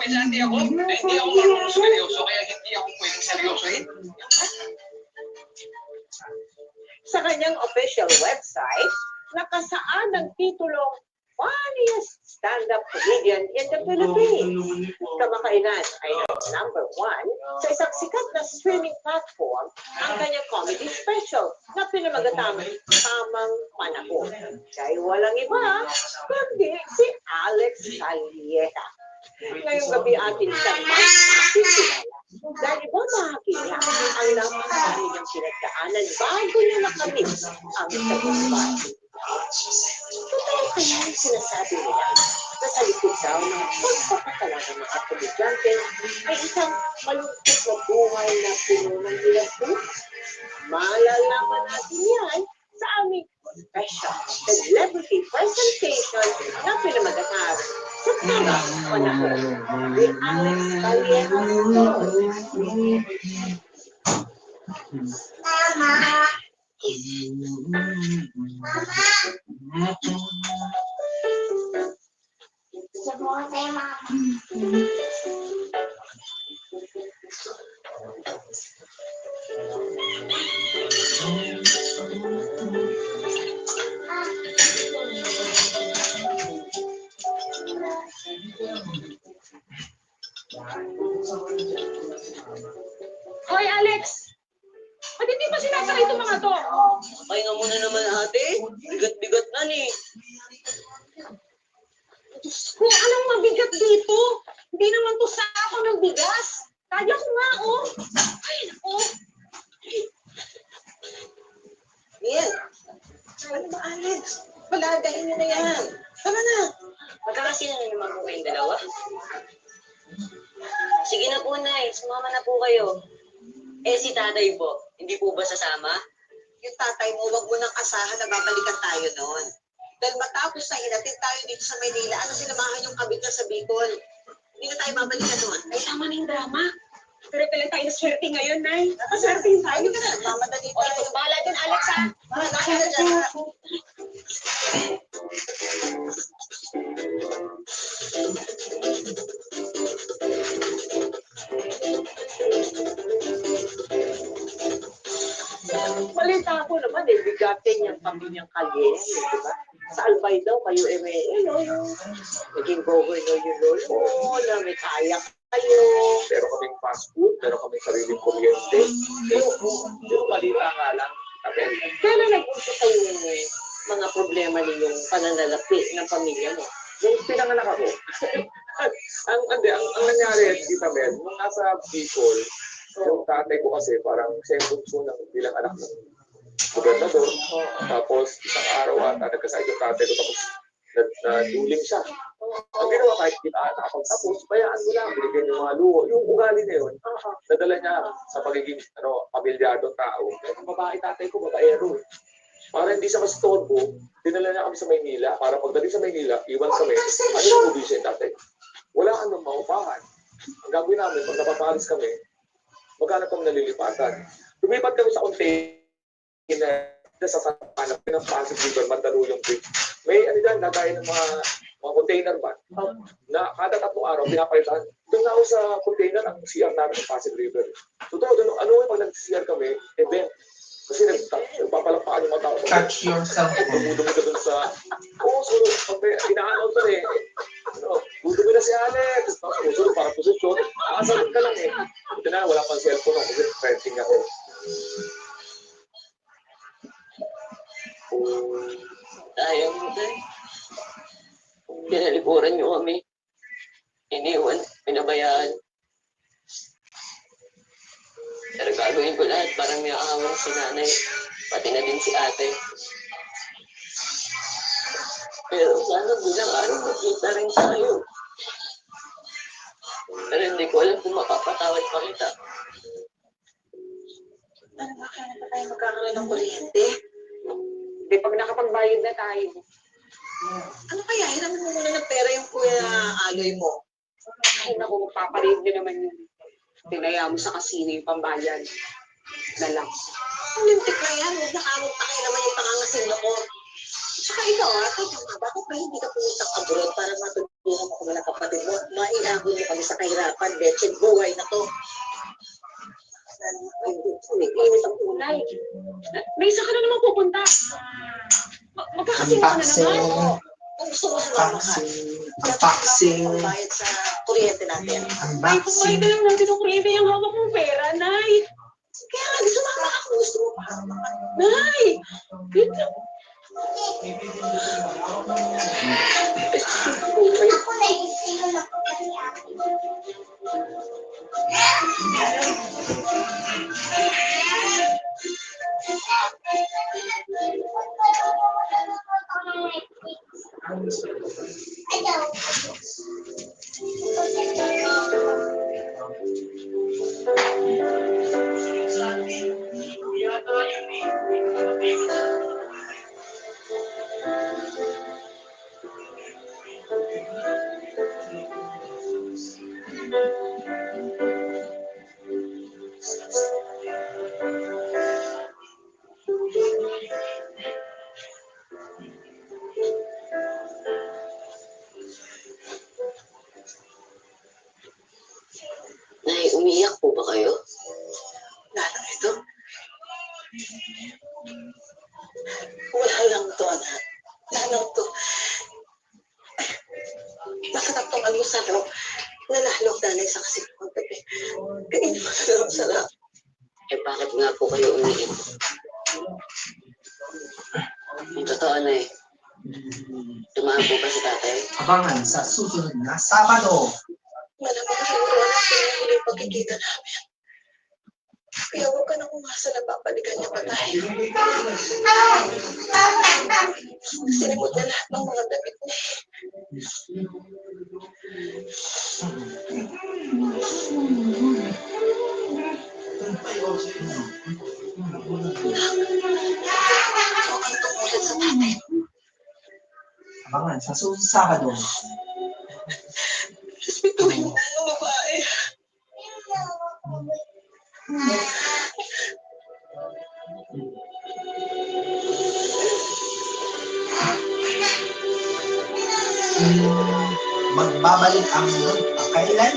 estudyante ako, na hindi ako marunong seryoso, kaya hindi ako pwedeng seryosohin. Sa kanyang official website, nakasaad ang titulong Funniest Stand-Up Comedian in the Philippines. Kamakailan ay number 1 sa isang sikat na streaming platform ang kanyang comedy special na pinamagatang Tamang Panahon. Dahil walang iba, kundi si Alex Calleja. Ngayong gabi atin siyang makikilala. Dahil iba makakilala ang napakari niyang pinagdaanan bago niya nakamit ang tagumpay. Totoo kaya ang sinasabi nila na sa likod daw ng pagpapatala ng mga komedyante ay isang malungkot na buhay na puno ng hirap. Malalaman natin yan sa aming special celebrity presentation na pinamagatang sa Tamang Panahon with Alex Calleja. Mama! Hoy, Alex! Ba't hindi pa sinasakay itong mga to? Ay nga muna naman ate, bigat-bigat na ni. Kung anong mabigat dito, hindi naman to sako ng bigas. Kaya ko nga, oh. Ay, naku. Yan. Ano ba, Alex? Palagayin niyo na yan. Tama na. Magkakasino na naman po kayong dalawa? Sige na po, Nay. Sumama na po kayo. Eh, si tatay po, hindi po ba sasama? Yung tatay mo, wag mo nang asahan na babalikan tayo noon. Dahil matapos na hinatid tayo dito sa Maynila, ano sinamahan yung kabit niya sa Bicol? Hindi na tayo babalikan noon. Ay, tama na yung drama. Pero pala tayo na swerte ngayon, Nay. Nakaswerte tayo. Hindi ka na, mamadali O, tayo. ito, bahala din, Alex, ha? Bahala ka na dyan. Balita ko naman, bigatin yung pamilyang Calleja, di ba? Sa Albay daw, kayo yung naging governor yung lolo, na may kaya kayo. Pero kaming fast food, pero kaming sariling kuryente. Yung balita nga lang, Abel. Kailan nag-uso kayo yung mga problema ninyong pananalapi ng pamilya mo? Yung pinanganak ako, ang nangyari, Tita Mel, nung nasa Bicol, yung tatay ko kasi parang siya yung bunso ng bilang anak ng gobernador. Tapos isang araw nagkasakit yung tatay ko, tapos naduling siya. Ang ginawa kahit nakapagtapos, bayaan mo lang, binigyan yung mga luho. Yung ugali na yun, nadala niya sa pagiging pamilyadong tao. Yung babae tatay ko, babaero. Para hindi siya mastorbo, dinala niya kami sa Maynila. Para pagdating sa Maynila, iwan kami. Ano yung provision tatay? Wala kang maupahan. Ang gagawin namin, pag napapalis kami, maghanap kami nalilipatan. Lumipat kami sa container sa hanap ng Pasig River, Mandaluyong Bridge. May ano dyan, nagaya ng mga container van na kada 3 araw pinapalitan. Doon na ako sa container ang CR namin ng Pasig River. Totoo, doon, ano yung pag nag-CR kami, event. Kasi nagpapalakpakan yung mga tao. Touch yourself. Dumudumi ka dun sa... Oo, sunod. Inaanaw to eh. Dumudumi na si Alex. Sunod, parang posisyon. Nakasalit ka lang eh. Ito na, wala pang cellphone ako kasi printing ako. Ayaw mo tayo. Pinalikuran niyo kami. Iniwan, pinabayaan. Pero gagawin ko lahat para may aawang si nanay, pati na din si ate. Pero sana bilang araw makita rin tayo. Pero hindi ko alam kung mapapatawad pa kita. Ano ba, kaya na ba tayo magkakaroon ng kuryente? Hindi, pag nakapagbayad na tayo. Ano kaya, hiramin mo muna ng pera yung kuya Aloy mo. Ay, naku, magpapalit nyo naman yung tinaya mo sa kasino yung pambayan. Na lang. Olympic na yan, huwag nakamot na kayo naman yung pangangasin mo. Tsaka ikaw, teka nga, bakit ba hindi ka pumunta abroad para Tulong ako ng kapatid mo. Maihabol mo kami sa kahirapan. Betched buhay na to. Init ang kulay. May isa ka na naman pupunta. Magkakasino ka na naman. Kung gusto mo sumama ka, Unboxing. bayad sa kuryente natin. Ay, kumain Unboxing. ka lang natin ng kuryente yung hawak mong pera, Nay. Kaya nga, sumama ka kung gusto mo pa. Nay! Dito. Nay, umiyak po ba kayo? Nanang ito? Wala lang to, anak. Nanang to. Masarap tong almusal, no? Nanalo ang nanay sa kasipang gabi. Kainin mo na lang sarap. Eh bakit nga po kayo umiiyak? Yung totoo na eh. Tumaan po ba si tatay? Abangan sa susunod na Sabado. Malamang siguro anak ko yung huling pagkikita namin. Kaya huwag ka nang umasa na babalikan niya pa tayo. Sinimot na lahat ng mga damit niya. Huwag kang tumulit sa tatay. Abangan sa susunod na Sabado. Respetuhin mo ang babae. Magbabalik ang magpakailan.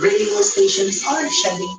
Radio stations are shedding